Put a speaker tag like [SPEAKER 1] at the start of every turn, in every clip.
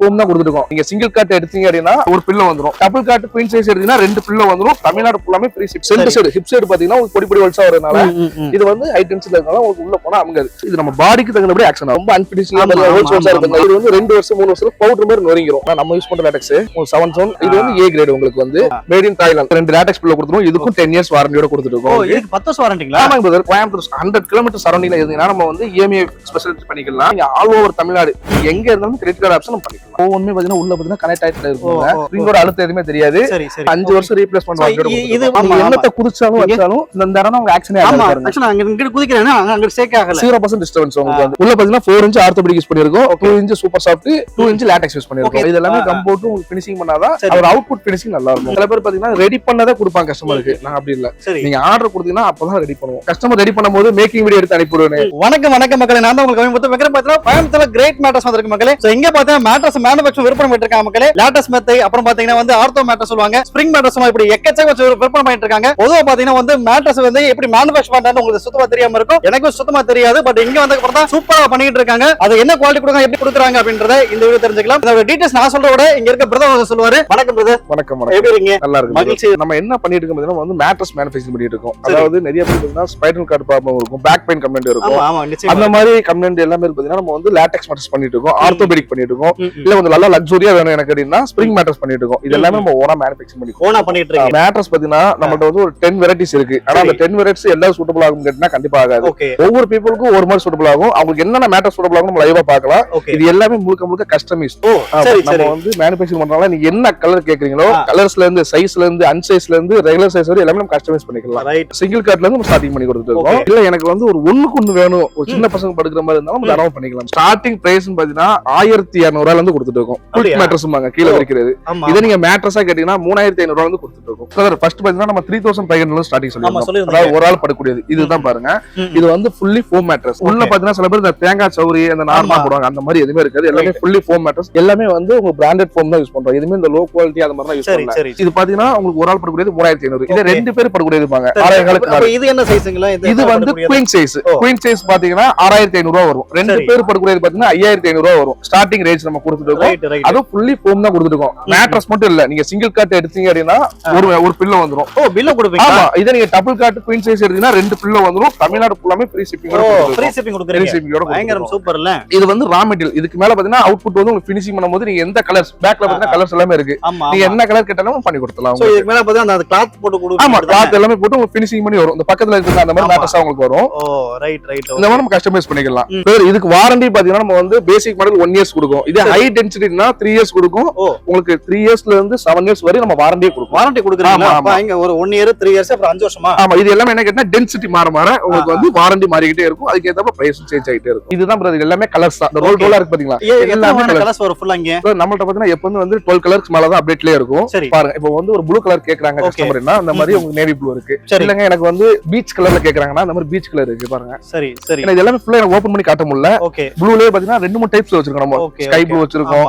[SPEAKER 1] Foam தான் கொடுத்துருக்கோம். நீங்க சிங்கிள் காட் எடுத்தீங்க அப்படின்னா ஒரு பில்லோ வந்துரும். டபுள் காட் குயின் சைஸ் எடுத்தீங்கன்னா 2 பில்லோ வந்துரும். தமிழ்நாடு ஃபுல்லாமே free ship. Centre side hip side பாத்தீங்கன்னா உங்களுக்கு பொடி பொடி வல்சா வரதுனால இது வந்து ஹை டென்சிட்டில இருக்கனால உங்களுக்கு உள்ள போனா அமுங்காது. இது நம்ம பாடிக்கு தகுந்தபடி ஆக்ஷன் ஆகும். ரொம்ப அன்பினிஷ்டா ஹோல்சா இருக்கும். இது வந்து 2 வருஷம் 3 வருஷம் பவுடர் மாதிரி நொறுங்கிரும். நம்ம யூஸ் பண்ற லாட்டெக்ஸ் 7 zone இது வந்து A கிரேட் உங்களுக்கு வந்து made in Thailand. 2 latex pillow கொடுத்துறோம். இதுக்கும் 10 years வாரண்டியோட கொடுத்துருக்கோம்.
[SPEAKER 2] இதுக்கு 10 வருஷம் வாரண்டிங்களா?
[SPEAKER 1] ஆமாங்க பிரதர். கோயம்புத்தூர் 100 கிலோமீட்டர் சரௌண்டிங்ல இருந்தீங்கன்னா நம்ம வந்து EMI ஸ்பெஷலிட்டி பண்ணிக்கலாம். நீங்க ஆல் ஓவர் தமிழ்நாடு எங்க இருந்தாலும் கிரெடிட் கார்டு ஆப்ஷன் பண்ணிக்கலாம். ஒவ்வொன்றுமே பாத்தீங்கன்னா உள்ள பாத்தீங்கன்னா கனெக்ட் ஆயிட்டு இருக்கும். ஸ்ப்ரிங்கோட அழுத்தம் எதுவுமே தெரியாது. 5 வருஷம் ரீப்ளேஸ்மென்ட் வாரண்டியோட
[SPEAKER 2] இது
[SPEAKER 1] என்னத்த குதிச்சாலும் வச்சாலும் இந்த தடவை உங்க ஆக்ஷனே ஆகாது.
[SPEAKER 2] ஆக்சுவலா அங்க இங்க குதிக்கிறேன்னா அங்க சேக் ஆகல.
[SPEAKER 1] 0% டிஸ்டர்பன்ஸ் உங்களுக்கு வந்து உள்ள பாத்தீங்கன்னா 4 inch ஆர்த்தோபெடிக் யூஸ் பண்ணிருக்கோம். 2 inch super soft, 2 inch latex use பண்ணிருக்கோம். இது எல்லாமே கம் போட்டு உங்களுக்கு ஃபினிஷிங் பண்ணாதான் அதோட அவுட்புட் ஃபினிஷிங் நல்லா இருக்கும். சில பேர் பாத்தீங்கன்னா ரெடி பண்ணதே கொடுப்பாங்க கஸ்டமருக்கு. நான் அப்படி இல்ல. நீங்க ஆர்டர் கொடுத்தீங்கன்னா அப்பதான் ரெடி பண்ணுவோம். கஸ்டமர் ரெடி பண்ணும்போது மேக்கிங் வீடியோ எடுத்து அனுப்பிடுவேன்.
[SPEAKER 2] வணக்கம் மக்களே, நான் தான் உங்களுக்கு கோயம்புத்தூர்ல கிரேட் மேட்ரஸ் வந்திருக்கு மக்களே. சோ இங்க பாத்தீங்கன்னா மேட்ரஸ் மேனுஃபேக்சர் விற்பனை பண்ணிட்டு இருக்காங்க மக்களே. லேட்டஸ்ட் மெத்தை, அப்புறம் பாத்தீங்கன்னா வந்து ஆர்த்தோ மேட்ரஸ் சொல்லுவாங்க, ஸ்ப்ரிங் மேட்ரஸ் இப்படி எக்கச்சக்க விற்பனை பண்ணிட்டு இருக்காங்க. பொதுவா பாத்தீங்கன்னா வந்து மேட்ரஸ் வந்து எப்படி மேனுஃபேக்சர் பண்றாங்க உங்களுக்கு சுத்தமா தெரியாம இருக்கும். எனக்கு சுத்தமா தெரியாது. பட் இங்க வந்ததுக்கு அப்புறம் தான் சூப்பரா பண்ணிட்டு இருக்காங்க. அது என்ன குவாலிட்டி கொடுக்காங்க, எப்படி கொடுக்குறாங்க அப்படின்றத இந்த வீடியோ தெரிஞ்சுக்கலாம். இதோட டீடைல்ஸ் நான் சொல்றத விட இங்க இருக்க பிரதர் சொல்லுவாரு. வணக்கம் பிரதர்.
[SPEAKER 1] வணக்கம்.
[SPEAKER 2] எப்படி இருக்கீங்க?
[SPEAKER 1] நல்லா இருக்கு. மகிழ்ச்சி. நம்ம என்ன பண்ணிட்டு இருக்கோம் வந்து மேட்ரஸ் மேனுஃபேக்சரிங் பண்ணிட்டு இருக்கோம். அதாவது நிறைய பேர் பாத்தீங்கன்னா ஸ்பைனல் கார்டு ப்ராப்ளம் இருக்கும், பேக் பெயின் கம்ப்ளைண்ட் இருக்கும். அந்த மாதிரி கம்ப்ளைண்ட் எல்லாமே பாத்தீங்கன்னா நம்ம வந்து லாட்டெக்ஸ் மேட்ரஸ் பண்ணிட்டு இருக்கோம், ஆர்த்தோபெடிக் பண்ணிட்டு இருக்கோம். இல்ல கொஞ்சம் நல்லா லக்ஸூரியா வேணும் எனக்கு அப்படின்னா ஸ்ப்ரிங் மேட்ரஸ் பண்ணிட்டு இருக்கோம். இது எல்லாமே நம்ம ஓனா மேனுஃபேக்சர் பண்ணிட்டு இருக்கோம். மேட்ரஸ் பாத்தீங்கன்னா நம்மள்ட்ட வந்து ஒரு 10 வெரைட்டிஸ் இருக்கு. ஆனா அந்த 10 வெரைட்டிஸ் எல்லாரும் சூட்டபிள் ஆகும் கேட்டா கண்டிப்பா ஆகாது. ஒவ்வொரு பீப்புளுக்கும் ஒரு மாதிரி சூட்டபிள் ஆகும். அவங்களுக்கு என்னென்ன மேட்ரஸ் சூட்டபிள் ஆகும் நம்ம லைவா பார்க்கலாம். இது எல்லாமே முழுக்க முழுக்க கஸ்டமைஸ். நம்ம வந்து மேனுஃபேக்சர் பண்றனால நீங்க என்ன கலர் கேக்குறீங்களோ கலர்ஸ்ல இருந்து சைஸ்ல இருந்து அன்சைஸ்ல இருந்து ரெகுலர் சைஸ் வரை எல்லாமே நம்ம கஸ்டமைஸ் பண்ணிக்கலாம். சிங்கிள் கார்ட்ல இருந்து நம்ம ஸ்டார்டிங் பண்ணி கொடுத்துட்டு இருக்கோம். இல்ல எனக்கு வந்து ஒரு ஒண்ணுக்கு ஒண்ணு வேணும், ஒரு சின்ன பசங்க படுக்கிற மாதிரி இருந்தாலும் நம்ம தாராளமா பண்ணிக்கலாம். ஸ்டார்டிங் பிரைஸ் பாத்தீங்கன்னா 1200 ரூபாயில இருந்து கொடுத்துட்டு இருக்கோம். மேட்ரஸ் கீழே இருக்கிறது. இதை நீங்க மேட்ரஸா கேட்டீங்கன்னா 3500 ரூபாயில இருந்து கொடுத்துட்டு இருக்கோம். ஃபர்ஸ்ட் பாத்தீங்கன்னா நம்ம 3500 ஸ்டார்டிங் சொல்லிருக்கோம். அதாவது ஒரு ஆள் படக்கூடியது இதுதான் பாருங்க. இது வந்து ஃபுல்லி ஃபோம் மேட்ரஸ். உள்ள பாத்தீங்கன்னா சில பேர் இந்த தேங்காய் சௌரி அந்த நார்மலா போடுவாங்க, அந்த மாதிரி எதுவுமே இருக்காது. எல்லாமே ஃபுல்லி ஃபோம் மேட்ரஸ். எல்லாமே வந்து உங்க பிராண்டட் ஃபோம் தான் யூஸ் பண்றோம். எதுவுமே இந்த லோ குவாலிட்டி அந்த மாதிரி தான் யூஸ் பண்ணல. இது பாத்தீங்கன்னா உங்களுக்கு ஒரு ஆள் படக்கூடியது 3500. இது 2 பேர் படக்கூடியது பாங்க.
[SPEAKER 2] இது என்ன சைஸ்ங்களா?
[SPEAKER 1] இது வந்து குயின் சைஸ். குயின் சைஸ் பாத்தீங்கன்னா 6500 ரூபாய் வரும். 2 பேர் படக்கூடியது பாத்தீங்கன்னா 5500 ரூபாய் வரும். ஸ்டார்டிங் ரேஞ்ச் நம்ம கொடுத்துட்டு இருக்கோம். அதுவும் ஃபுல்லி ஃபோம் தான் கொடுத்துட்டு இருக்கோம். மேட்ரஸ் மட்டும் இல்ல, நீங்க சிங்கிள் காட் எடுத்தீங்க அப்படின்னா ஒரு பில்லோ வந்துரும்.
[SPEAKER 2] பில்லோ கொடுப்பீங்க?
[SPEAKER 1] ஆமா. இத நீங்க டபுள் காட் குயின் சைஸ் எடுத்தீங்கன்னா 2 பில்லோ வந்துரும். தமிழ்நாடு ஃபுல்லாமே ஃப்ரீ ஷிப்பிங்கோட
[SPEAKER 2] பயங்கரம் சூப்பர் இல்ல.
[SPEAKER 1] இது வந்து ரா மெட்டீரியல். இதுக்கு மேல பாத்தீங்கன்னா அவுட்புட் வந்து உங்களுக்கு ஃபினிஷிங் பண்ணும்போது நீங்க எந்த கலர்ஸ் பேக்ல பாத்தீங்கன்னா கலர்ஸ் எல்லாமே இருக்கு. நீங்க என்ன கலர் கேட்டாலும் பண்ணி கொடுத்தலாம்.
[SPEAKER 2] சோ இதுக்கு மேல பாத்தீங்கன்னா அந்த கிளாத் போட்டு கொடுப்பீங்க.
[SPEAKER 1] ஆமா, கிளாத் எல்லாமே போட்டு உங்களுக்கு ஃபினிஷிங் பண்ணி வரும். இந்த பக்கத்துல இருக்கிற அந்த மாதிரி மேட்ரஸ் உங்களுக்கு வரும். இந்த மாதிரி நம்ம கஸ்டமைஸ் பண்ணிக்கலாம். இதுக்கு வாரண்டி பாத்தீங்கன்னா நம்ம வந்து பேசிக் மாடல் 1 years கொடுக்கும். இதே ஹை டென்சிட்டினா 3 years கொடுக்கும். உங்களுக்கு 3 yearsல இருந்து 7 years வரை நம்ம வாரண்டியே கொடுப்போம்.
[SPEAKER 2] வாரண்டி கொடுக்குறீங்களா? அப்ப இங்க ஒரு 1 year 3 years அப்புறம் 5 வருஷமா?
[SPEAKER 1] ஆமா. இது எல்லாமே என்ன கேட்டா டென்சிட்டி மாற உங்களுக்கு வந்து வாரண்டி மாறிக்கிட்டே இருக்கும். அதுக்கு ஏத்தப்ப பிரைஸ் சேஞ்ச் ஆயிட்டே இருக்கும். இதுதான் பிரதர். எல்லாமே கலர்ஸ் தான். இந்த ரோல் ரோலா இருக்கு பாத்தீங்களா?
[SPEAKER 2] எல்லாமே கலர்ஸ் வரும் ஃபுல்லா. இங்க
[SPEAKER 1] நம்மள்ட்ட பாத்தீங்கன்னா எப்பவுமே வந்து 12 கலர்ஸ் மேல தான் அப்டேட்லயே இருக்கும். பாருங்க, இப்போ வந்து ஒரு ப்ளூ கலர் கேக்குறாங்க கஸ்டமர்னா அந்த மாதிரி உங்களுக்கு நேவி ப்ளூ இருக்கு. இல்லங்க எனக்கு வந்து பீச் கலர்ல கேக்குறாங்கன்னா அந்த மாதிரி பீச் கலர் இருக்கு பாருங்க.
[SPEAKER 2] சரி சரி.
[SPEAKER 1] இது எல்லாமே ஃபுல்லா எனக்கு ஓபன் பண்ணி காட்ட முடியல. ப்ளூலயே பாத்தீங்கன்னா 2-3 டைப்ஸ் வச்சிருக்கோம். நம்ம ஸ்கை ப்ளூ வச்சிருக்கோம்.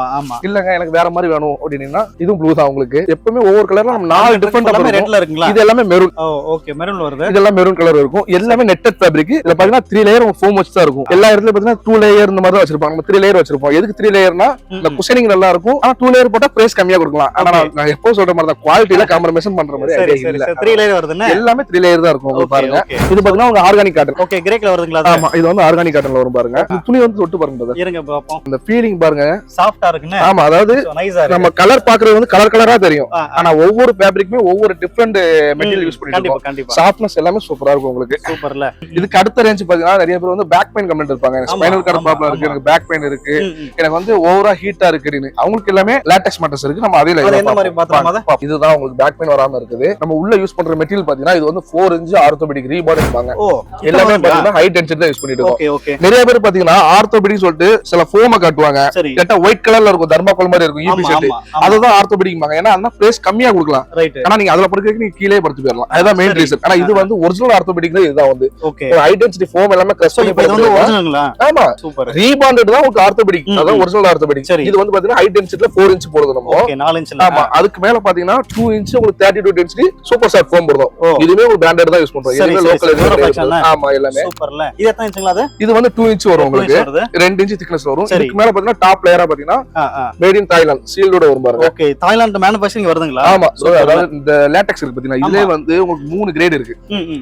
[SPEAKER 1] இல்லங்க எனக்கு வேற மாதிரி வேணும் அப்படினா இதுவும் ப்ளூ தான் உங்களுக்கு. எப்பவுமே ஒவ்வொரு கலர்ல நம்ம 4 டிஃபரண்ட் கலர் ரெட்ல இருக்குங்களா? இது எல்லாமே மெரூன்.
[SPEAKER 2] ஓகே, மெரூன் வருது.
[SPEAKER 1] இதெல்லாம் மெரூன் கலர் இருக்கும். எல்லாமே நெட்டட் ஃபேப்ரிக். இதுல பாத்தீங்கன்னா 3 லேயர் ஃபோம் வச்சு தான் இருக்கும். எல்லா இடத்துலயும் பாத்தீங்கன்னா 2 லேயர் இந்த மாதிரி தான் வச்சிருப்பாங்க. நம்ம 3 லேயர் வச்சிருப்போம். எதுக்கு 3 லேயர்னா இந்த குஷனிங் நல்லா இருக்கும். ஆனா 2 லேயர் போட்டா பிரைஸ் கம்மியா கொடுக்கலாம். ஆனா நான் எப்போ சொல்ற மாதிரி தான் குவாலிட்டில காம்ப்ரமைஸ் பண்ற மாதிரி இல்ல.
[SPEAKER 2] 3 லேயர் வருதுன்னா எல்லாமே
[SPEAKER 1] 3 லேயர் தான் இருக்கும். உங்களுக்கு பாருங்க. இது பாத்தீங்கன்னா உங்க organic cotton.
[SPEAKER 2] Okay, grey colour வருதுங்களா?
[SPEAKER 1] ஆமா, இது வந்து ஆர்கானிக் காட்டன்ல வரும் பாருங்க. துணி வந்து தொட்டு பாருங்க பிரதர்.
[SPEAKER 2] இருங்க பாப்போம்.
[SPEAKER 1] இந்த ஃபீலிங் பாருங்க.
[SPEAKER 2] சாஃப்ட்டா இருக்குன்னு.
[SPEAKER 1] ஆமா, அதாவது நம்ம கலர் பாக்குறது வந்து கலர் கலரா தெரியும். ஆனா ஒவ்வொரு ஃபேப்ரிக்குமே ஒவ்வொரு டிஃபரண்ட் மெட்டீரியல் யூஸ் பண்ணிருக்கோம். சாஃப்ட்னஸ் எல்லாமே சூப்பரா இருக்கும் உங்களுக்கு.
[SPEAKER 2] சூப்பர்ல.
[SPEAKER 1] இதுக்கு அடுத்த ரேஞ்ச் பாத்தீங்கன்னா நிறைய பேர் வந்து பேக் பெயின் கம்ப்ளைண்ட் இருப்பாங்க. ஸ்பைனல் கார்டு ப்ராப்ளம் இருக்கு, எனக்கு பேக் பெயின் இருக்கு, எனக்கு வந்து ஓவரா ஹீட்டா இருக்குன்னு அவங்களுக்கு எல்லாமே லாட்டெக்ஸ் மேட்ரஸ் இருக்கு. நம்ம அதே இதுதான் உங்களுக்கு பேக் பெயின் வராம இருக்குது. நம்ம உள்ள யூஸ் பண்ற மெட்டீரியல் பாத்தீங்கன்னா இது வந்து 4 inch ஆர்த்தோபெடிக் ரீபாண்ட் இருப்பாங்க. எல்லாமே பாத்தீங்கன்னா ஹை டென்சிட்டி தான் யூஸ் பண்ணிட்டு இருக்கோம். நிறைய பேர் பாத்தீங்கன்னா ஆர்த்தோபெடிக் சொல்லிட்டு சில ஃபோம காட்டுவாங்க. கேட்டா ஒயிட் கலர்ல இருக்கும், தர்மாக்கோல் மாதிரி இருக்கும், ஈபி செட். அதுதான் ஆர்த்தோபெடிக். ஏன்னா அந்த பிரைஸ் கம்மியா கொடுக்கலாம். ஆனா நீங்க அதுல படுக்கிறதுக்கு நீங்க கீழே படுத்து போயிடலாம். அதுதான் மெயின் ரீசன். ஆனா இது வந்து ஒரிஜினல் ஆர்த்தோபெடிக் தான். இதுதான் வந்து ஹை டென்சிட்டி ஃபோம் எல்லாமே கிரஷ் பண்ணி
[SPEAKER 2] ஒரிஜினல்ங்களா?
[SPEAKER 1] ஆமா, சூப்பர். ரீபாண்டட் தான் உங்களுக்கு ஆர்த்தோபெடிக். அதான் ஒரிஜினல் ஆர்த்தோபெடிக். இது வந்து பாத்தீங்கன்னா ஹை டென்சிட்டில 4 inch போடுது நம்ம.
[SPEAKER 2] Okay, 4 inch.
[SPEAKER 1] ஆமா, அதுக்கு மேல பாத்தீங்கன்னா 2 inch உங்களுக்கு 32 டென்சிட்டி சூப்பர் சாஃப்ட் ஃபோம் போடுறோம். இதுவே ஒரு பிராண்டட் தான் யூஸ் பண்றோம். இதுவே லோக்கல் எதுவும். ஆமா, எல்லாமே சூப்பர்ல.
[SPEAKER 2] இது எத்தனை இன்ச்ங்களா? அது
[SPEAKER 1] இது வந்து 2 inch வரும் உங்களுக்கு. 2 inch thickness வரும். இதுக்கு மேல பாத்தீங்கன்னா டாப் லேயரா பாத்தீங்கன்னா பாத்தீங்கன்னா மேட் இன் தாய்லாந்து சீல்டோட வரும் பாருங்க.
[SPEAKER 2] ஓகே, தாய்லாந்து மேனுஃபேக்சரிங் வருதுங்களா? ஆமா,
[SPEAKER 1] அதாவது இந்த லேட்டெக்ஸ் இருக்கு பாத்தீங்கன்னா இதுலயே வந்து உங்களுக்கு 3 கிரேட் இருக்கு.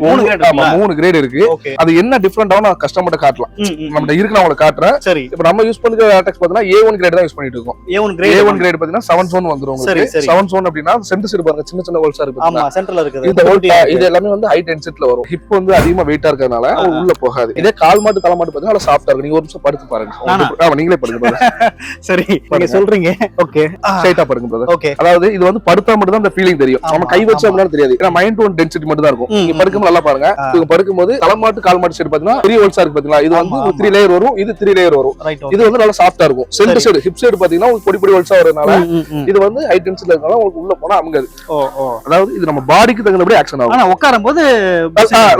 [SPEAKER 1] 3 கிரேட் இருக்கு. அது என்ன டிஃபரெண்டா நான் கஸ்டமர்ட்ட காட்டலாம். நம்ம இருக்கு நான் உங்களுக்கு காட்டுறேன். சரி, இப்போ நம்ம யூஸ் பண்ணிக்கிற லேட்டெக்ஸ் பாத்தீங்கன்னா A1 கிரேட் தான் யூஸ் பண்ணிட்டு இருக்கோம். A1 கிரேட் பாத்தீங்கன்னா 7 zone வந்துரும் உங்களுக்கு. 7 zone அப்படினா சென்டர் சைடு பாருங்க சின்ன சின்ன ஹோல்ஸா இருக்கு.
[SPEAKER 2] ஆமா, சென்டர்ல இருக்குது.
[SPEAKER 1] இது எல்லாமே வந்து ஹை டென்சிட்டில வரும். ஹிப் வந்து அதிகமா வெயிட்டா இருக்கறனால உள்ள போகாது. இதே கால் மாட்டு தலை மாட்டு பாத்தீங்கன்னா சாஃப்ட்டா இருக்கு. நீங்க ஒரு நிமிஷம் படுத்து பாருங்க. ஆமா, நீங்களே படுங்க பிரதர். சரி, நீங்க சொல்றீங்க. ஓகே, ஸ்ட்ரைட்டா படுங்க பிரதர். ஓகே, அதாவது இது வந்து படுத்தா மட்டும் தான் அந்த ஃபீலிங் தெரியும். நம்ம கை வச்சா அப்படினா தெரியாது. ஏன்னா மைண்ட் ஒன் டென்சிட்டி மட்டும் தான் இருக்கும். நீங்க படுக்கும்போது நல்லா பாருங்க. நீங்க படுக்கும்போது தலை மாட்டு கால் மாட்டு சைடு பாத்தீங்கன்னா 3 ஹோல்ஸா இருக்கு பாத்தீங்களா? இது வந்து 3 லேயர் வரும். இது 3 லேயர் வரும். இது வந்து நல்லா சாஃப்ட்டா இருக்கும். சென்டர் சைடு ஹிப் சைடு பாத்தீங்கன்னா உங்களுக்கு பொடி பொடி ஹோல்ஸா வரதுனால இது வந்து ஹை டென்சிட்டில இருக்கனால உங்களுக்கு உள்ள போனா அமுங்காது. அதாவது இது நம்ம பாடிக்கு தகுந்தபடி ஆக்ஷன் ஆகும். ஆனா உட்காரும்போது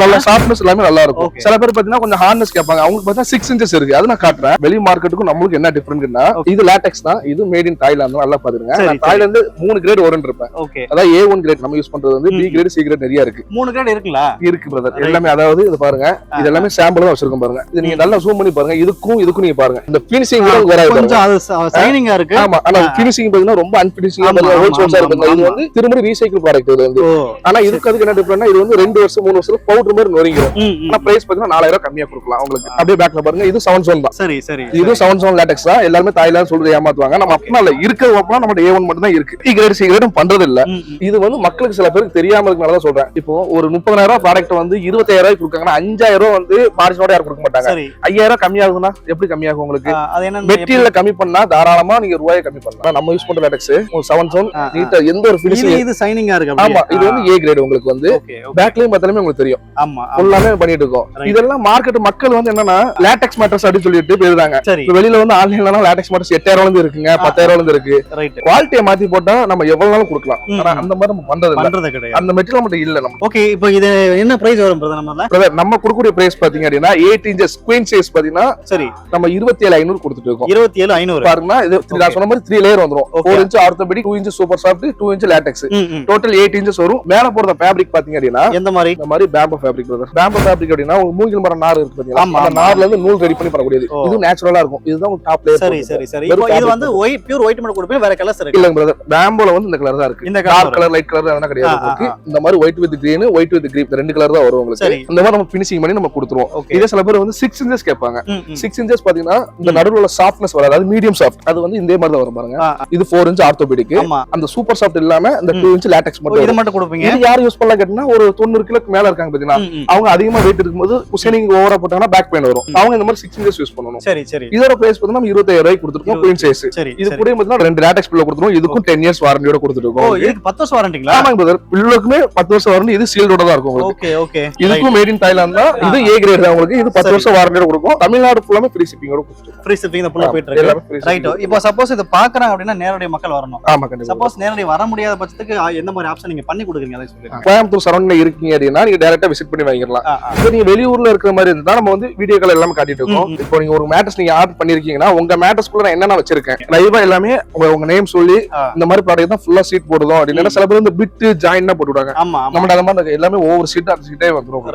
[SPEAKER 1] நல்ல சாஃப்ட்னஸ் எல்லாமே நல்லா இருக்கும். சில பேர் பாத்தீங்கன்னா கொஞ்சம் ஹார்ட்னஸ் கேட்பாங்க. அவங்களுக்கு பாத்தீங்கன்னா 6 inches இருக்கு. அது நான் காட்டுறேன். வெளி மார்க்கெட்டுக்கும் நம்மளுக்கு என்ன டிஃபரன்ட்னா இது லேட்டெக்ஸ் தான். இது மேட் இன் தாய்லாந்து. நல்லா பாத்துருங்க. நான் தாய்லாந்து 3 கிரேட் வரும்னு இருப்பேன். அதாவது A1 கிரேட் நம்ம யூஸ் பண்றது வந்து B கிரேட் C கிரேட் நிறைய இருக்கு. 3 கிரேட் இருக்குங்களா? இருக்கு பிரதர். எல்லாமே அதாவது இது பாருங்க. இது எல்லாமே சாம்பிள் தான் வச்சிருக்கோம் பாருங்க. இது நீங்க நல்லா ஜூம் பண்ணி பாருங்க. இதுக்கும் நீங்க பாருங்க. இந்த ஃபினிஷிங் வராது. கொஞ்சம் அது ஷைனிங்கா இருக்கு. ஆமா, ஆனா ஃபினிஷிங் பாத்தீங்கன்னா ரொம்ப அன்ஃபினிஷிங்கா பாருங்க. ஹோல்ஸா இருக்கு. இது வந்து திரும்ப ரீசைக்கிள் ப்ராடக்ட் இது வந்து. ஆனா இதுக்கு அதுக்கு என்ன டிஃபரன்ட்னா இது வந்து 2 வருஷம் 3 வருஷம் பவுடர் மாதிரி நொறுங்கிரும். ஆனா பிரைஸ் பாத்தீங்கன்னா 4000 கம்மியா கொடுக்கலாம் உங்களுக்கு. அப்படியே பேக்ல பாருங்க. இது 7 zone தான். சரி சரி, இது 7 zone லேட்டெக்ஸ் தான். எல்லாரும் தாய்லாந்து சொல்றது ஏமாத்துவாங்க. நம்ம அப்பனா இல்ல, இருக்கிற ஓப்பனா நம்ம A1 மட்டும் தான் இருக்கு. B கிரேட் C கிரேடும் பண்றது இல்ல. இது வந்து மக்களுக்கு சில பேருக்கு தெரியாம இருக்கனால தான் சொல்றேன். இப்போ ஒரு 30000 ப்ராடக்ட் வந்து 25000 கொடுக்காங்கன்னா 5000 வந்து மார்ஜினோட யாரும் கொடுக்க மாட்டாங்க. 5000 கம்மியாகுதுன்னா எப்படி கம்மியாகும் உங்களுக்கு? மெட்டீரியல்ல கம்மி பண்ணா தாராளமா நீங்க ரூபாயை கம்மி பண்ணலாம். நம்ம யூஸ் பண்ற லேட்டெக்ஸ் 7 zone நீட்டா எந்த ஒரு ஃபினிஷிங் இது ஷைனிங்கா இருக்கு. ஆமா, இது வந்து A கிரேட் உங்களுக்கு வந்து பேக்லயும் பார்த்தாலுமே உங்களுக்கு தெரியும். ஆமா, ஃபுல்லாமே பண்ணிட்டு இருக்கோம். இதெல்லாம் மார்க்கெட் மக்கள் வந்து என்னன்னா லேட்டெக்ஸ் மேட்டர்ஸ் அப்படி சொல்லிட்டு போயிருந்தாங்க. வெளியில வந்து ஆன்லைன்ல லேட்டெக்ஸ் மேட்டர்ஸ் 8000 இருந்து இருக்குங்க, 10000 இருந்து இருக்கு. குவாலிட்டியை மாத்தி போட்டா நம்ம எவ்வளவு நாளும் கொடுக்கலாம். ஆனா அந்த மாதிரி நம்ம பண்றது கிடையாது. அந்த மெட்டீரியல் மட்டும் இல்ல நம்ம. ஓகே, இப்போ இது என்ன பிரைஸ் வரும் பிரதர்? நம்ம கொடுக்கக்கூடிய பிரைஸ் பாத்தீங்க அப்படின்னா 8 inches குவீன் சைஸ் பாத்தீங்கன்னா சரி நம்ம 27500 கொடுத்துட்டு இருக்கோம். 27500 பாருங்க. இது நான் சொன்ன மாதிரி 3 லேயர் வந்துரும். 4 inch orthopaedic, 2 inch super soft, 2 inch LaTeX. Total 8 inches வரும். மேல போற ஃபேப்ரிக் பாத்தீங்க அப்படின்னா இந்த மாதிரி பேம்போ ஃபேப்ரிக் பிரதர். பேம்போ ஃபேப்ரிக் அப்படின்னா ஒரு மூங்கில் மரம் நார் இருக்கு பாத்தீங்களா? அந்த நார்ல இருந்து நூல் ரெடி பண்ணி பண்ணக்கூடியது. இது நேச்சுரலா இருக்கும். இதுதான் ஒரு டாப் லேயர். சரி சரி சரி. இப்போ இது வந்து பியூர் ஒயிட் மட்டும் கொடுப்பீங்க, வேற கலர்ஸ் இருக்கு இல்லங்க பிரதர்? பேம்போல வந்து இந்த கலர் தான் இருக்கு. இந்த டார்க் கலர் லைட் கலர் எல்லாம் கிடையாது உங்களுக்கு. இந்த மாதிரி white with green, white with green ரெண்டு கலர் தான் வரும் உங்களுக்கு. இந்த மாதிரி நம்ம ஃபினிஷிங் பண்ணி நம்ம கொடுத்துருவோம். இதே சில பேர் வந்து 6 inches கேட்பாங்க. 6 inches பாத்தீங்கன்னா இந்த நடுவுல உள்ள சாஃப்ட்னஸ் வராது. அது மீடியம் சாஃப்ட். அது வந்து இந்த மாதிரி தான் வரும் பாருங்க. இது 4 inch ஆர்த்தோபெடிக். அந்த சூப்பர் சாஃப்ட் இல்லாம இந்த 2 inch லேட்டெக்ஸ் மட்டும். இது மட்டும் கொடுப்பீங்க. இது யார் யூஸ் பண்ணலாம் கேட்டா ஒரு 90 கிலோக்கு மேல இருக்காங்க பாத்தீங்களா? அவங்க அதிகமா வெயிட் இருக்கும்போது குஷனிங் ஓவரா போட்டாங்கன்னா பேக் பெயின் வரும். அவங்க இந்த மாதிரி 6 inches யூஸ் பண்ணனும். சரி சரி. இதோட பிரைஸ் பாத்தீங்கன்னா நம்ம 25000 கொடுத்துருக்கோம் குவீன் சைஸ். இது கூட பாத்தீங்கன்னா 2 லேட்டெக்ஸ் பில்லோ கொடுத்துருவோம். இதுக்கும் 10 years வாரண்டியோட கொடுத்துருக்கோம். இதுக்கு 10 வருஷம் வாரண்டிங்களா? ஆமாங்க பிரதர். பில்லோக்குமே 10 வருஷம் வாரண்டி. இது சீல்டோட தான் இருக்கும் உங்களுக்கு. Okay okay. இதுக்கும் மேட் இன் தாய்லாந்து தான். இது A கிரேட் தான் உங்களுக்கு. இது 10 வருஷம் வாரண்டியோட கொடுக்கும். தமிழ்நாடு ஃபுல்லாமே ஃப்ரீ ஷிப்பிங்கோட கொடுத்துருவோம். ஃப்ரீ ஷிப்பிங் ஃபுல்லா போயிட்டு இருக்கு. ரைட். இப்போ சப்போஸ் இத பார்க்கறாங்க அப்படினா நேரடி மக்கள் வரணும். ஆமா கண்டிப்பா. சப்போஸ் நேரடி வர முடியாத பட்சத்துக்கு எந்த மாதிரி ஆப்ஷன் நீங்க பண்ணி கொடுக்குறீங்க அதை சொல்லுங்க. கோயம்புத்தூர் சரௌண்டிங்ல இருக்கீங்க அப்படினா நீங்க டைரக்டா விசிட் பண்ணி வாங்கிடலாம். இப்போ நீங்க வெளியூர்ல இருக்கிற மாதிரி இருந்தா நம்ம வந்து வீடியோ கால் எல்லாம் காட்டிட்டு இருக்கோம். இப்போ நீங்க ஒரு மேட்ரஸ் நீங்க ஆர்டர் பண்ணிருக்கீங்கன்னா உங்க மேட்ரஸ்க்குள்ள நான் என்னென்ன வச்சிருக்கேன் லைவா எல்லாமே உங்க நேம் சொல்லி இந்த மாதிரி ப்ராடக்ட் தான் ஃபுல்லா சீட் போடுறோம் அப்படினா சில பேர் இந்த பிட் ஜாயின் தான் போட்டுடுவாங்க. நம்ம அந்த மாதிரி எல்லாமே ஒவ்வொரு சீட் அந்த சீட்டே வந்துரும்.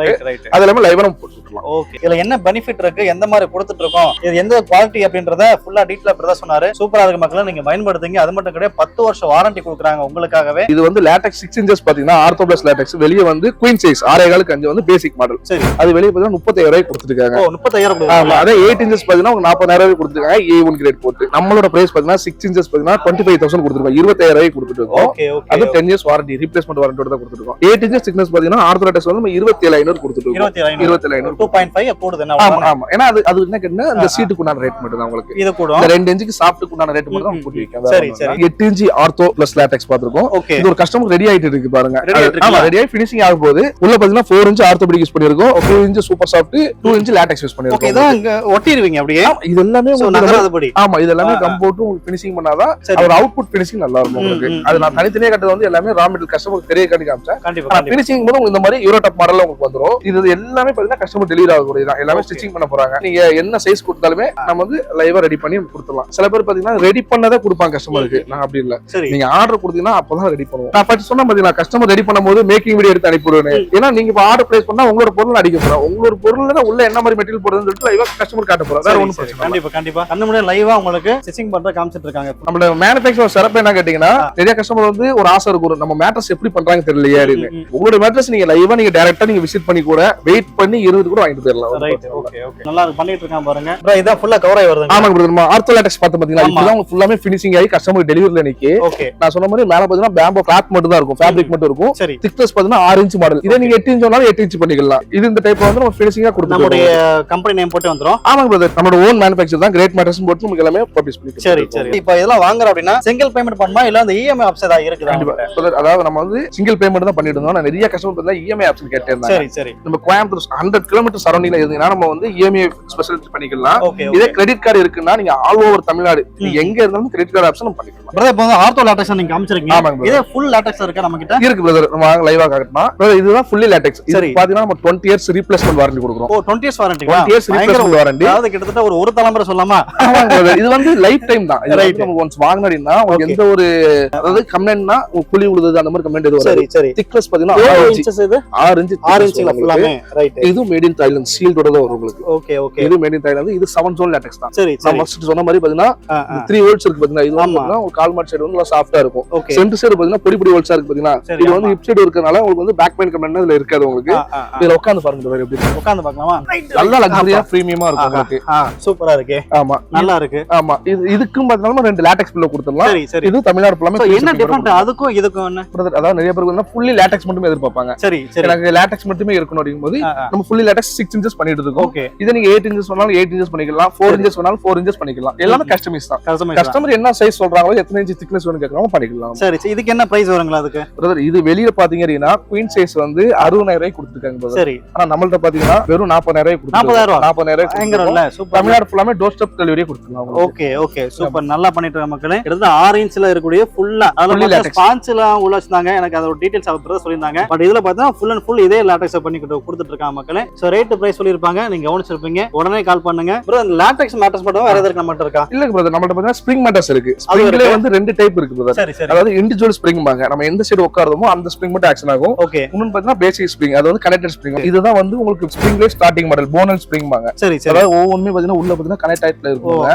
[SPEAKER 1] அது எல்லாமே லைவா நம்ம போட்டுடலாம். ஓகே. இதுல என்ன பெனிஃபிட் இருக்கு, எந்த மாதிரி கொடுத்துட்டு இருக்கோம், இது எந்த குவாலிட்டி அப்படின்றத ஃபுல்லா டீடைலா பிரதர் சொன்னாரு. சூப்பரா இருக்கு மக்களே, நீங்க பயன்படுத்துங்க. அது மட்டும் கிடையாது 10 வருஷம் வாரண்டி கொடுக்குறாங்க உங்களுக்காகவே. இது வந்து லேட்டெக்ஸ் 6 inches பாத்தீங்கன்னா ஆர்த்தோ பிளஸ் லேட்டெக்ஸ் வெளிய வந்து குவீன் சைஸ் 6.5 5 வந்து பேசிக் மாடல். சரி. அது வெளிய பாத்தீங்கன்னா 35000 கொடுத்துருக்காங்க. ஓ 35000. ஆமா. அதே 8 inches பாத்தீங்கன்னா உங்களுக்கு 40000 கொடுத்துருக்காங்க A1 கிரேட் போட்டு. நம்மளோட பிரைஸ் பாத்தீங்கன்னா 6 inches பாத்தீங்கன்னா 25000 கொடுத்துருக்கோம். 25000 கொடுத்துட்டு இருக்கோம். Okay okay. அது 10 years வாரண்டி ரீப்ளேஸ்மென்ட் வாரண்டியோட தான் கொடுத்துருக்கோம். 8 inches thickness பாத்தீங்கன்னா ஆர்த்தோ லேட்டெக்ஸ் வந்து நம்ம 27500 கொடுத்துட்டு இருக்கோம். 27500 2.5 போடுதுன்னா. ஆமா ஆமா. ஏன்னா அது என்ன கேட்டா இந்த சீட்டுக்கு உண்டான ரேட் மட்டும் தான் உங்களுக்கு. இது கூட இந்த 2 inch சாஃப்ட்க்கு உண்டான ரேட் மட்டும் தான் போட்டு வைக்கேன். சரி சரி. 8 inch ஆர்த்தோ பிளஸ் லேட்டெக்ஸ் பாத்துறோம். இது ஒரு கஸ்டமர் ரெடி ஆயிட்டு இருக்கு பாருங்க. ஆமா ரெடி ஆயி ஃபினிஷிங் ஆக போகுது. உள்ள பாத்தீங்கன்னா 4 inch ஆர்த்தோபெடிக் யூஸ் பண்ணிருக்கோம். 2 inch super soft, 2 inch LaTeX use பண்ணிருக்கோம். ஓகே. இத ஒட்டிடுவீங்க அப்படியே. இது எல்லாமே நகராதபடி. ஆமா இது எல்லாமே கம் போட்டு உங்களுக்கு ஃபினிஷிங் பண்ணாதான் அதோட அவுட்புட் ஃபினிஷிங் நல்லா இருக்கும் உங்களுக்கு. அது நான் தனித்தனியா கட்டது வந்து எல்லாமே ரா மெட்டீரியல் கஸ்டமர் தெரிய காட்டி காமிச்சேன். கண்டிப்பா ஃபினிஷிங் போது இந்த மாதிரி யூரோடாப் மாடல்ல உங்களுக்கு வந்துரும். இது எல்லாமே பாத்தீங்கன்னா கஸ்டமர் டெலிவரி ஆகக்கூடியது எல்லாமே ஸ்டிச்சிங் பண்ண போறாங்க. நீங்க என்ன சைஸ் கொடுத்தாலுமே நம்ம வந்து லைவா ரெடி பண்ணி கொடுத்துடலாம். சில பேர் பாத்தீங்கன்னா ரெடி பண்ணதே கொடுப்பாங்க கஸ்டமருக்கு. நான் அப்படி இல்ல, நீங்க ஆர்டர் கொடுத்தீங்கன்னா அப்பதான் ரெடி பண்ணுவோம். நான் ஃபர்ஸ்ட் சொன்ன பாத்தீங்கன்னா கஸ்டமர் ரெடி பண்ணும்போது மேக்கிங் வீடியோ எடுத்து அனுப்பிடுவேன். ஏன்னா நீங்க இப்ப ஆர்டர் பிளேஸ் பண்ணா உங்களோட பொருள் அடிக்க போறோம். உங்களோட பொருள்ல உள்ள என்ன மாதிரி மெட்டீரியல் போடுறதுன்னு சொல்லிட்டு லைவா கஸ்டமர் காட்ட போறோம். வேற ஒண்ணும் பிரச்சனை. கண்டிப்பா கண்டிப்பா கண்ணு முன்னாடி லைவா உங்களுக்கு
[SPEAKER 2] உங்களுக்கு ஸ்டிச்சிங் பண்ற காமிச்சிட்டு இருக்காங்க.
[SPEAKER 1] நம்மளோட மேனுஃபேக்சர் சிறப்பு என்ன கேட்டீங்கன்னா நிறைய கஸ்டமர் வந்து ஒரு ஆசை இருக்கும் நம்ம மேட்ரஸ் எப்படி பண்றாங்க தெரியலையே அப்படின்னு. உங்களோட மேட்ரஸ் நீங்க லைவா நீங்க டைரக்டா நீங்க விசிட் பண்ணி கூட வெயிட் பண்ணி இருந்து கூட வாங்கிட்டு போயிடலாம்.
[SPEAKER 2] ரைட், ஓகே ஓகே, நல்லா பண்ணிட்டு இருக்கான் பாருங்க ப்ரோ. இதான் ஃபுல்லா கவர் ஆகி வருது.
[SPEAKER 1] ஆமாங்க பிரதர், நம்ம ஆர்த்தோ லேட்டக்ஸ் பார்த்து பாத்தீங்களா, இப்பதான் உங்களுக்கு ஃபுல்லாமே ஃபினிஷிங் ஆகி கஸ்டமர் டெலிவரில நிக்கி.
[SPEAKER 2] ஓகே,
[SPEAKER 1] நான் சொன்ன மாதிரி மேல பாத்தீங்கன்னா பேம்போ கிளாத் மட்டும் தான் இருக்கும், ஃபேப்ரிக் மட்டும் இருக்கும்.
[SPEAKER 2] சரி,
[SPEAKER 1] திக்னஸ் பாத்தீங்கன்னா 6 இன்ச் மாடல். இதே நீங்க 8 இன்ச் வேணாலும் 8 இன்ச் பண்ணிக்கலாம். இது இந்த டைப்ல வந்து நம்ம ஃபினிஷிங்கா கொடுத்துருவோம்.
[SPEAKER 2] நம்மளுடைய கம்பெனி நேம் போட்டு வந்துரும்.
[SPEAKER 1] ஆமாங்க பிரதர், நம்மளோட ஓன் மேனுஃபேக்சர் தான், கிரேட் மேட்டர்ஸ் போட்டு நமக்கு எல்லாமே பப்ளிஷ் பண்ணிக்கலாம்.
[SPEAKER 2] சரி சரி. இப்போ இதெல்லாம் வாங்குற அப்படினா சிங்கிள் பேமெண்ட் பண்ணுமா இல்ல அந்த இஎம்ஐ ஆப்ஷன் தான் இருக்குதா?
[SPEAKER 1] பிரதர், அதாவது நம்ம வந்து சிங்கிள் பேமெண்ட் தான் பண்ணிட்டு இருந்தோம். நிறைய கஸ்டமர் பார்த்தா இஎம்ஐ ஆப்ஷன் கேட்டிருந்தாங்க.
[SPEAKER 2] சரி சரி.
[SPEAKER 1] நம்ம கோயம்புத்தூர் 100 கிலோமீட்டர் சரௌண்டிங்ல இருந்தீங்கன்னா நம்ம வந்து இஎம்ஐ ஸ்பெஷலிட்டி பண்ணிக்கலாம். இதே கிரெடிட் கார்டு இருக்குன்னா நீங்க ஆல் ஓவர் தமிழ்நாடு நீங்க எங்க இருந்தாலும் கிரெடிட் கார்டு ஆப்ஷன் பண்ணிக்கலாம்.
[SPEAKER 2] பிரதர், இப்போ ஆர்த்தோ லேட்டக்ஸ் நீங்க காமிச்சிருக்கீங்க.
[SPEAKER 1] ஆமாங்க,
[SPEAKER 2] இதே ஃபுல் லேட்டக்ஸ் இருக்கா நம்ம கிட்ட?
[SPEAKER 1] இருக்கு பிரதர், நம்ம லைவா காட்டலாம். பிரதர், இதுதான் ஃபுல்லி லேட்டக்ஸ். இது பாத்தீங்கன்னா நம்ம 20 இயர்ஸ் ரீப்ளேஸ்மென்ட் வாரண்டி கொடுக்குறோம்.
[SPEAKER 2] ஓ, 20 years warranty.
[SPEAKER 1] 20 years replacement warranty.
[SPEAKER 2] அதாவது கிட்டத்தட்ட ஒரு தலைமுறை சொல்லலாமா?
[SPEAKER 1] ஆமாங்க பிரதர், இது வந்து லைஃப் டைம் தான். இது வந்து நம்ம ஒன்ஸ் வாங்குனீங்கன்னா உங்களுக்கு எந்த ஒரு அதாவது கம்ப்ளைண்ட்னா குழி உழுது அந்த மாதிரி கம்ப்ளைண்ட் எதுவும் வராது.
[SPEAKER 2] சரி சரி.
[SPEAKER 1] திக்னஸ் பாத்தீங்கன்னா 6 இன்ச் ஃபுல்லாமே. ரைட். இது மேட் இன் தாய்லாந்து சீல்டோட தான் வரும் உங்களுக்கு.
[SPEAKER 2] Okay okay.
[SPEAKER 1] இது மேட் இன் தாய்லாந்து. இது 7 ஜோன் லேட்டக்ஸ் தான்.
[SPEAKER 2] சரி சரி.
[SPEAKER 1] நான் ஃபர்ஸ்ட் சொன்ன மாதிரி பாத்தீங்கன்னா 3 வோல்ட்ஸ் இருக்கு பாத்தீங்கன்னா, இது வந்து ஒரு கால் மாட் சைடு வந்து நல்லா சாஃப்ட்டா இருக்கும். சென்டர் சைடு பாத்தீங்கன்னா பொடி பொடி வோல்ட்ஸா இருக்கு பாத்தீங்கன்னா. இது வந்து ஹிப் சைடு இருக்கறனால உங்களுக்கு வந்து பேக் பெயின் கம்ப்ளைண்ட் இதுல இருக்காது உங்களுக்கு. இதுல உட்கார்ந்து பாருங்க வேற எப்படி இருக்கு.
[SPEAKER 2] உட்கார்ந்து பார்க்கலாமா?
[SPEAKER 1] நல்லா லக்ஸரியா பிரீமியமா இருக்கும் உங்களுக்கு.
[SPEAKER 2] சூப்பரா இருக்கு.
[SPEAKER 1] ஆமா,
[SPEAKER 2] நல்லா இருக்கு.
[SPEAKER 1] ஆமா, இதுக்கும் பாத்தீங்கன்னா 2 லேட்டக்ஸ் பில்லோ கொடுத்துடலாம்.
[SPEAKER 2] சரி சரி.
[SPEAKER 1] இது தமிழ்நாடு ஃபுல்லாமே.
[SPEAKER 2] என்ன டிஃபரண்ட் அதுக்கும் இதுக்கும் என்ன
[SPEAKER 1] பிரதர்? அதாவது நிறைய பேருக்கு வந்து ஃபுல்லி லேட்டக்ஸ் மட்டுமே எதிர்பார்ப்பாங்க.
[SPEAKER 2] சரி சரி.
[SPEAKER 1] எனக்கு லேட்டக்ஸ் மட்டுமே இருக்கணும் அப்படிங்கும்போது நம்ம ஃபுல்லி லேட்டக்ஸ் 6 இன்ச்சஸ் பண்ணிட்டு இருக்கோம்.
[SPEAKER 2] ஓகே.
[SPEAKER 1] இத நீங்க 8 இன்ச்சஸ் வேணாலும் 8 இன்ச்சஸ் பண்ணிக்கலாம், 4 இன்ச்சஸ் வேணாலும் 4 இன்ச்சஸ் பண்ணிக்கலாம். எல்லாமே கஸ்டமைஸ் தான். கஸ்டமர் என்ன சைஸ் சொல்றாங்களோ, எத்தனை இன்ச் திக்னஸ் வேணும் கேக்குறாங்க பண்ணிக்கலாம்.
[SPEAKER 2] சரி சரி. இதுக்கு என்ன பிரைஸ் வருங்களா அதுக்கு?
[SPEAKER 1] பிரதர், இது வெளியில பாத்தீங்க அப்படினா குயின் சைஸ் வந்து 60000 ரூபாய் கொடுத்துருக்காங்க பிரதர்.
[SPEAKER 2] சரி.
[SPEAKER 1] ஆனா நம்மள்ட்ட பாத்தீங்கன்னா வெறும் 40000 ரூபாய் கொடுத்துருக்காங்க. 40000 ரூபாய்
[SPEAKER 2] பயங்கரம்ல. சூப்பர்.
[SPEAKER 1] தமிழ்நாடு ஃபுல்லாமே டோர் ஸ்டெப் டெலிவரி கொடுத்துறோம்.
[SPEAKER 2] Okay okay, super. நல்லா பண்ணிட்டு இருக்க மக்களே. கிட்டத்தட்ட 6 இன்ச்ல இருக்கக்கூடிய ஃபுல்லா அதுல ஸ்பான்ச்லாம் உள்ள வச்சிருந்தாங்க. எனக்கு அதோட டீடைல்ஸ் அவர் சொல்லிருந்தாங்க. பட் இதுல பார்த்தா ஃபுல் அண்ட் ஃபுல் இதே லேட்டக்ஸ் பண்ணி கொடுத்துட்டு இருக்காங்க மக்களே. சோ ரேட் பிரைஸ் சொல்லிருப்பாங்க, நீங்க கவனிச்சிருப்பீங்க. உடனே கால் பண்ணுங்க. ப்ரோ, இந்த லேட்டக்ஸ் மேட்டர்ஸ் மட்டும் வேற எதற்கு நம்மட்ட இருக்கா?
[SPEAKER 1] இல்ல பிரதர், நம்மள்ட்ட பார்த்தா ஸ்ப்ரிங் மேட்டர்ஸ் இருக்கு. ஸ்ப்ரிங்ல வந்து 2 டைப் இருக்கு பிரதர்.
[SPEAKER 2] சரி சரி.
[SPEAKER 1] அதாவது இண்டிவிஜுவல் ஸ்ப்ரிங் பாங்க, நம்ம எந்த சைடு உட்கார்றோமோ அந்த ஸ்ப்ரிங் மட்டும் ஆக்ஷன் ஆகும்.
[SPEAKER 2] ஓகே.
[SPEAKER 1] இன்னொன்னு பார்த்தா பேசிக் ஸ்ப்ரிங், அது வந்து கனெக்டட் ஸ்ப்ரிங். இதுதான் வந்து உங்களுக்கு ஸ்ப்ரிங்ல ஸ்டார்டிங் மாடல் போனல் ஸ்ப்ரிங் பாங்க.
[SPEAKER 2] சரி சரி.
[SPEAKER 1] அதாவது ஒவ்வொன்றுமே பாத்தீங்கன்னா உள்ள பாத்தீங்கன்னா கனெக்ட் ஆயிட்ல இருக்குங்க.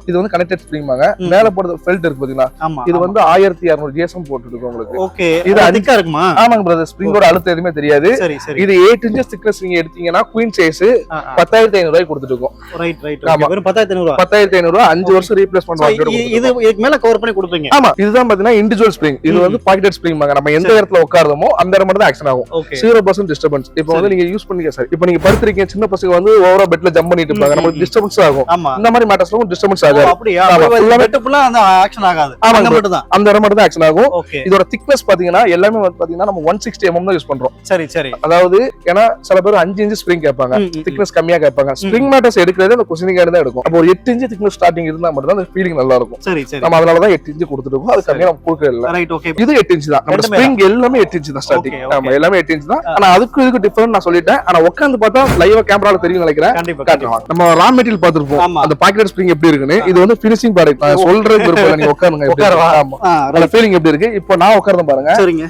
[SPEAKER 1] இது வந்து கனெக்டட் ஸ்ப்ரிங் பாங்க. மேல போடுற ஃபெல்ட் இருக்கு பாத்தீங்களா, இது வந்து 1200 ஜிஎஸ்எம் போட்டுருக்கு உங்களுக்கு.
[SPEAKER 2] ஓகே. இது அதிகமா இருக்குமா?
[SPEAKER 1] ஆமாங்க பிரதர், ஸ்ப்ரிங்கோட அழுத்தம் எதுவுமே தெரியாது.
[SPEAKER 2] சரி சரி.
[SPEAKER 1] இது 8 இன்ச்சஸ் திக்னஸ் நீங்க எடுத்தீங்கன்னா குயின் சைஸ் 10500 ரூபாய் கொடுத்துட்டு இருக்கோம்.
[SPEAKER 2] Right right. வெறும் 10500 ரூபாய்.
[SPEAKER 1] 10500 ரூபாய் 5 வருஷம் ரீப்ளேஸ்மென்ட் வாரண்டி.
[SPEAKER 2] இது இதுக்கு மேல கவர் பண்ணி கொடுப்பீங்க?
[SPEAKER 1] ஆமா, இதுதான் பாத்தீங்கன்னா இண்டிவிஜுவல் ஸ்ப்ரிங். இது வந்து பாக்கெட் ஸ்ப்ரிங் பாங்க. நம்ம எந்த இடத்துல உட்கார்றோமோ அந்த இடம் மட்டும் தான் ஆக்ஷன் ஆகும். 0% டிஸ்டர்பன்ஸ். இப்போ வந்து நீங்க யூஸ் பண்ணீங்க சார், இப்போ நீங்க படுத்துறீங்க, சின்ன பசங்க வந்து ஓவரா பெட்ல ஜம்ப் பண்ணிட்டு இருப்பாங்க, நமக்கு டிஸ்டர்பன்ஸ் ஆகும். இந்த மாதிரி மேட்டர்ஸ்ல டிஸ்டர்பன்ஸ் ஆகாது.
[SPEAKER 2] அப்படியே பெட் ஃபுல்லா அந்த ஆக்ஷன் ஆகாது. அந்த மட்டும் தான்,
[SPEAKER 1] அந்த இடம் மட்டும் தான் ஆக்ஷன் ஆகும். இதோட திக்னஸ் பாத்தீங்கன்னா எல்லாமே பாத்தீங்கன்னா நம்ம 160 mm தான் யூஸ் பண்றோம்.
[SPEAKER 2] சரி சரி.
[SPEAKER 1] அதாவது ஏன்னா சில பேர் 5 இன்ச் ஸ்ப்ரிங் கேட்பாங்க, திக்னஸ் கம்மியா கேட்பாங்க. ஸ்ப்ரிங் மேட்டர்ஸ் எடுக்கிறது அந்த குஷனிங் தான் எடுக்கும். அப்போ ஒரு 8 இன்ச் திக்னஸ் ஸ்டார்டிங் இருந்தா மட்டும் தான் அந்த ஃபீலிங் நல்லா இருக்கும்.
[SPEAKER 2] சரி சரி.
[SPEAKER 1] நம்ம அதனால தான் 8 இன்ச் கொடுத்துட்டோம். அது கம்மியா நம்ம கொடுக்கறது இல்ல.
[SPEAKER 2] ரைட். ஓகே.
[SPEAKER 1] இது 8 இன்ச் தான். நம்ம ஸ்ப்ரிங் எல்லாமே 8 இன்ச் தான் ஸ்டார்டிங். ஆமா, எல்லாமே 8 இன்ச் தான். ஆனா அதுக்கு இதுக்கு டிஃபரண்ட் நான் சொல்லிட்டேன். ஆனா உட்கார்ந்து பார்த்தா லைவா கேமரால தெரியும் நினைக்கிறேன்.
[SPEAKER 2] கண்டிப்பா.
[SPEAKER 1] நம்ம ரா மெட்டீரியல் பார்த்திருப்போம், அந்த பாக்கெட் ஸ்ப்ரிங் எப்படி இருக்குன்னு. இது வந்து ஃபினிஷிங் ப்ராடக்ட். நான் சொல்றது விருப்பம், நீங்க உட்காருங்க. ஆமா, அந்த ஃபீலிங் எப்படி இருக்கு இப்போ நான் உட்கார்ந்து பாருங்க.
[SPEAKER 2] சரிங்க.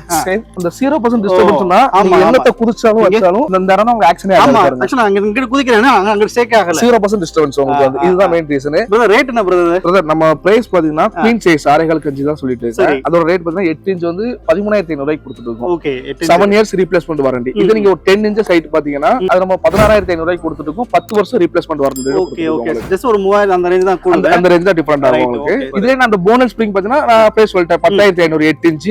[SPEAKER 1] அந்த 0% டிஸ்டர்பன்ஸ்னா நீங்க என்னத்த குதிச்சாலும் வச்சாலும் இந்த இடம் உங்களுக்கு ஆக்ஷனே ஆகாது.
[SPEAKER 2] ஆக்சுவலா அங்க இங்க குதிக்கிறேன்னா அங்க ஷேக் ஆகல.
[SPEAKER 1] 0% டிஸ்டர்பன்ஸ் உங்களுக்கு வந்து இதுதான் மெயின் ரீசன்.
[SPEAKER 2] பிரதர், ரேட் என்ன பிரதர்?
[SPEAKER 1] நம்ம பிரைஸ் பாத்தீங்கன்னா குயின் சைஸ் 6.5 இன்ச் தான் சொல்லிட்டு இருக்கேன். அதோட ரேட் பாத்தீங்கன்னா 8 இன்ச் வந்து 13500 ரூபாய்க்கு கொடுத்துட்டு இருக்கோம்.
[SPEAKER 2] ஓகே.
[SPEAKER 1] 7 years replacement warranty. இது நீங்க ஒரு 10 இன்ச் ஹைட் பாத்தீங்கன்னா அது நம்ம 16500 ரூபாய்க்கு கொடுத்துட்டு இருக்கோம். 10 வருஷம் replacement warranty.
[SPEAKER 2] Okay okay. Just ஒரு 3000 அந்த ரேஞ்ச் தான் கூட.
[SPEAKER 1] அந்த ரேஞ்ச் தான் டிஃபரண்ட் ஆகும் உங்களுக்கு. இதுல நான் அந்த போனல் ஸ்ப்ரிங் பாத்தீங்கன்னா நான் பிரைஸ் சொல்லிட்டேன் 10500 8 இன்ச்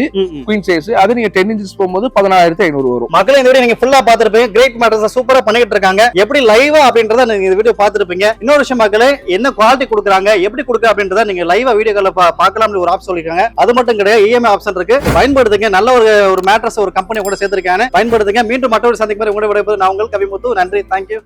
[SPEAKER 1] குயின் சைஸ். அது நீங்க 10 இன்ச் போகும்போது 11500 வரும்.
[SPEAKER 2] மக்களே, இந்த வீடியோ நீங்க ஃபுல்லா பாத்துருப்பீங்க. கிரேட் மேட்டர்ஸ் சூப்பரா பண்ணிட்டு இருக்காங்க. எப்படி லைவா அப்படின்றத நீங்க இந்த வீடியோ பாத்துருப்பீங்க. இன்னொரு விஷயம் மக்களே, என்ன குவாலிட்டி கொடுக்குறாங்க, எப்படி கொடுக்குற அப்படின்றத நீங்க லைவா வீடியோல பார்க்கலாம்னு ஒரு ஆப்ஷன் சொல்லிருக்காங்க. அது மட்டும் கிடையாது, இஎம்ஐ ஆப்ஷன் இருக்கு. பயன்படுத்துங்க. நல்ல ஒரு மேட்ரஸ் ஒரு கம்பெனி கூட சேர்த்திருக்காங்க. பயன்படுத்துங்க. மீண்டும் மற்றொரு சந்திக்கும் வரை உங்களை விடைபெறுவது நான் உங்கள் கவிமுத்து. நன்றி. தேங்க்யூ.